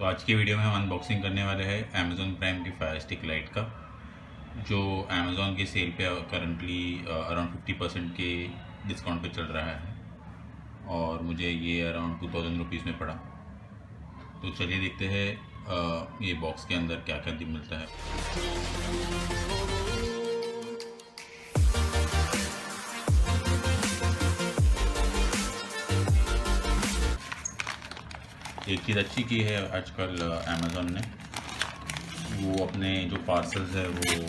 तो आज की वीडियो में हम अनबॉक्सिंग करने वाले हैं अमेज़ॉन प्राइम की फायर स्टिक लाइट का, जो अमेज़ॉन की सेल पे करंटली अराउंड 50% के डिस्काउंट पे चल रहा है और मुझे ये अराउंड 2000 रुपीज़ में पड़ा। तो चलिए देखते हैं ये बॉक्स के अंदर क्या क्या मिलता है। एक चीज़ अच्छी की है आजकल अमेज़ॉन ने, वो अपने जो पार्सल्स है वो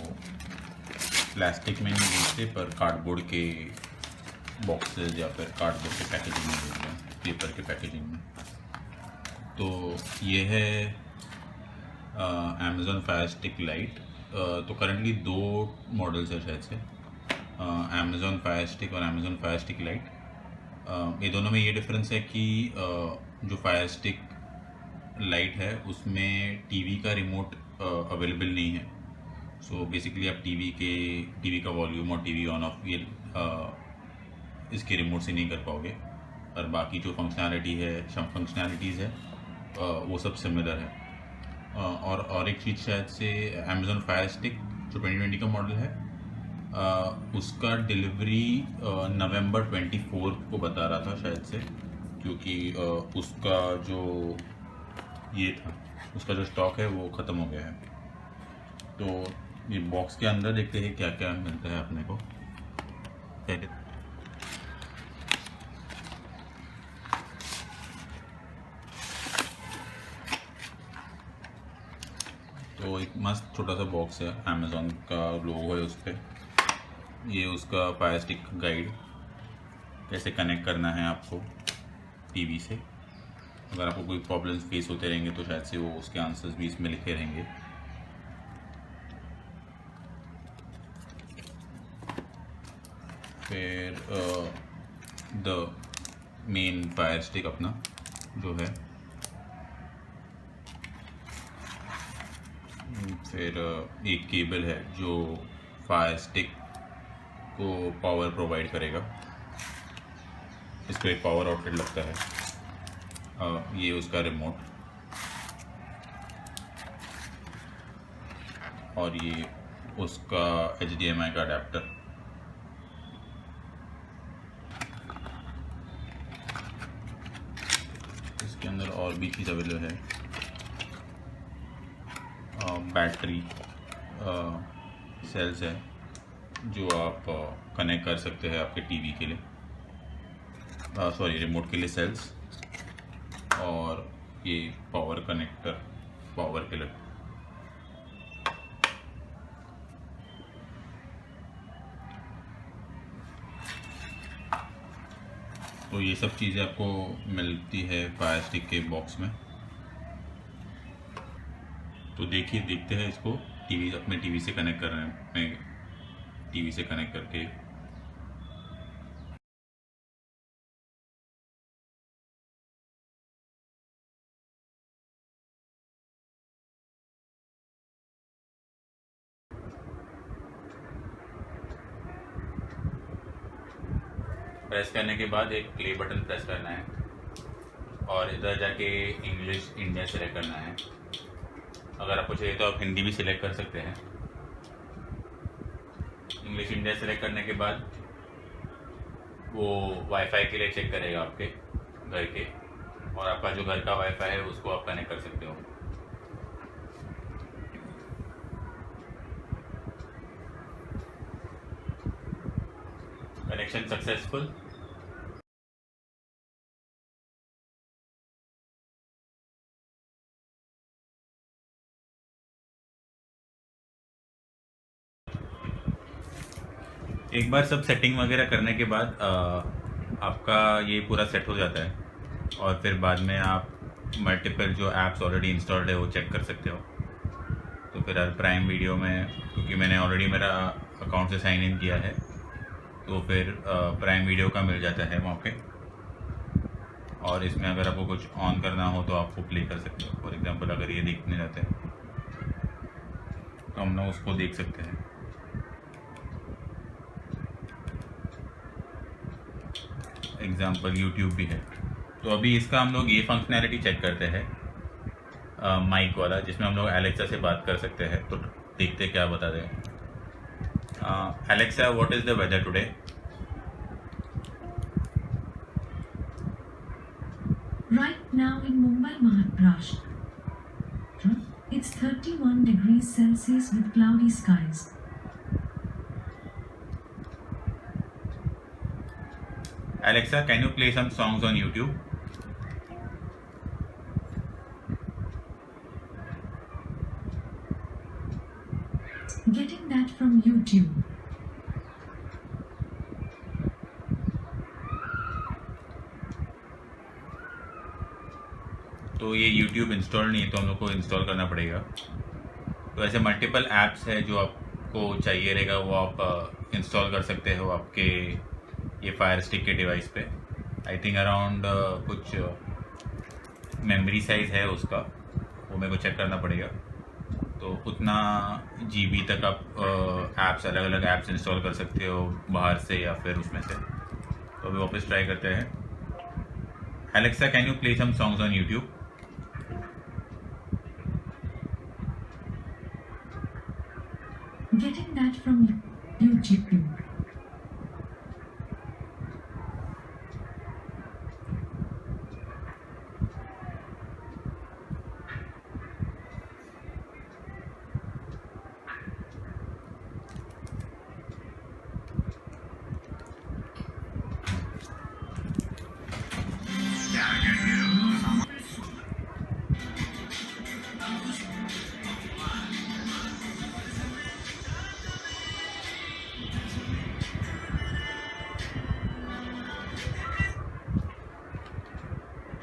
प्लास्टिक में नहीं भेजते पर कार्डबोर्ड के बॉक्सेस या फिर कार्डबोर्ड के पैकेजिंग में भेजते हैं, पेपर के पैकेजिंग में। तो ये है अमेज़ॉन फायर स्टिक लाइट। तो करंटली दो मॉडल्स है शायद से, अमेज़ॉन फायर स्टिक और अमेज़ॉन फायर स्टिक लाइट। ये दोनों में ये डिफरेंस है कि जो फायर स्टिक लाइट है उसमें टीवी का रिमोट अवेलेबल नहीं है। सो बेसिकली आप टीवी का वॉल्यूम और टीवी ऑन ऑफ ये इसके रिमोट से नहीं कर पाओगे, और बाकी जो फंक्शनैलिटीज़ है वो सब सिमिलर है। और एक चीज़ शायद से अमेज़ॉन फायर स्टिक जो 2020 का मॉडल है, उसका डिलीवरी नवंबर 24 को बता रहा था शायद से, क्योंकि उसका जो ये था उसका जो स्टॉक है वो ख़त्म हो गया है। तो ये बॉक्स के अंदर देखते हैं क्या क्या मिलता है अपने को। तो एक मस्त छोटा सा बॉक्स है, अमेज़ॉन का लोगो है उस पर। ये उसका फायर स्टिक गाइड, कैसे कनेक्ट करना है आपको टीवी से। अगर आपको कोई प्रॉब्लम्स फेस होते रहेंगे तो शायद से वो उसके आंसर्स भी इसमें लिखे रहेंगे। फिर द मेन फायर स्टिक अपना जो है, फिर एक केबल है जो फायर स्टिक को पावर प्रोवाइड करेगा। इसको एक पावर आउटलेट लगता है। ये उसका रिमोट, और ये उसका HDMI का अडेप्टर। इसके अंदर और भी चीज़ अवेलेबल है, बैटरी सेल्स है जो आप कनेक्ट कर सकते हैं आपके टीवी के लिए, रिमोट के लिए सेल्स, और ये पावर कनेक्टर पावर के लिए। तो ये सब चीज़ें आपको मिलती है फायर स्टिक के बॉक्स में। तो देखते हैं इसको अपने टीवी से कनेक्ट करने में, टीवी से कनेक्ट करके प्रेस करने के बाद एक प्ले बटन प्रेस करना है और इधर जाके इंग्लिश इंडिया सेलेक्ट करना है। अगर आपको चाहिए तो आप हिंदी भी सिलेक्ट कर सकते हैं। इंग्लिश इंडिया सेलेक्ट करने के बाद वो वाईफाई के लिए चेक करेगा आपके घर के, और आपका जो घर का वाईफाई है उसको आप कनेक्ट कर सकते हो। Connection successful. एक बार सब सेटिंग वगैरह करने के बाद आपका ये पूरा सेट हो जाता है, और फिर बाद में आप मल्टीपल जो ऐप्स ऑलरेडी इंस्टॉल्ड है वो चेक कर सकते हो। तो फिर प्राइम वीडियो में, क्योंकि मैंने ऑलरेडी मेरा अकाउंट से साइन इन किया है, तो फिर प्राइम वीडियो का मिल जाता है वहाँ पे। और इसमें अगर आपको कुछ ऑन करना हो तो आपको प्ले कर सकते हो। फॉर एग्जांपल अगर ये देखने जाते हैं तो हम लोग उसको देख सकते हैं। एग्जांपल यूट्यूब भी है। तो अभी इसका हम लोग ये फंक्शनैलिटी चेक करते हैं। माइक वाला, जिसमें हम लोग एलेक्सा से बात कर सकते हैं। तो देखते क्या बता दें। Alexa, what is the weather today? Right now in Mumbai, Maharashtra, it's 31 degrees Celsius with cloudy skies. Alexa, can you play some songs on YouTube? Getting that from YouTube. तो ये YouTube इंस्टॉल नहीं है, तो हम लोग को install करना पड़ेगा। तो ऐसे मल्टीपल ऐप्स है जो आपको चाहिए रहेगा, वो आप इंस्टॉल कर सकते हो आपके ये फायर स्टिक के डिवाइस पे। आई थिंक अराउंड कुछ मेमोरी साइज़ है उसका, वो मेरे को चेक करना पड़ेगा। तो उतना GB तक आप ऐप्स, अलग अलग ऐप्स इंस्टॉल कर सकते हो बाहर से या फिर उसमें से। तो अभी वापस ट्राई करते हैं। Alexa, can you play some songs on YouTube? Getting that from YouTube.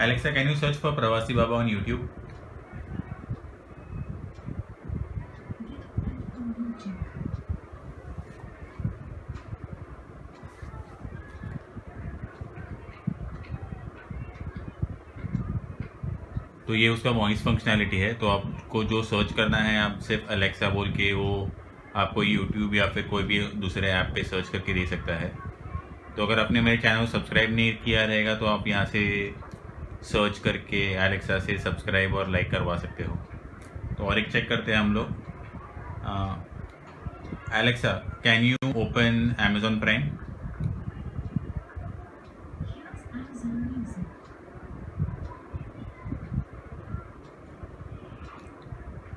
Alexa, can you search for Pravasi Baba on YouTube? तो ये उसका वॉइस फंक्शनैलिटी है। तो आपको जो सर्च करना है, आप सिर्फ अलेक्सा बोल के वो आपको यूट्यूब या फिर कोई भी दूसरे ऐप पे सर्च करके दे सकता है। तो अगर आपने मेरे चैनल को सब्सक्राइब नहीं किया रहेगा तो आप यहाँ से सर्च करके एलेक्सा से सब्सक्राइब और लाइक करवा सकते हो। तो और एक चेक करते हैं हम लोग। Alexa, can you open Amazon prime?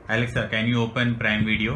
Alexa, can you open Prime Video?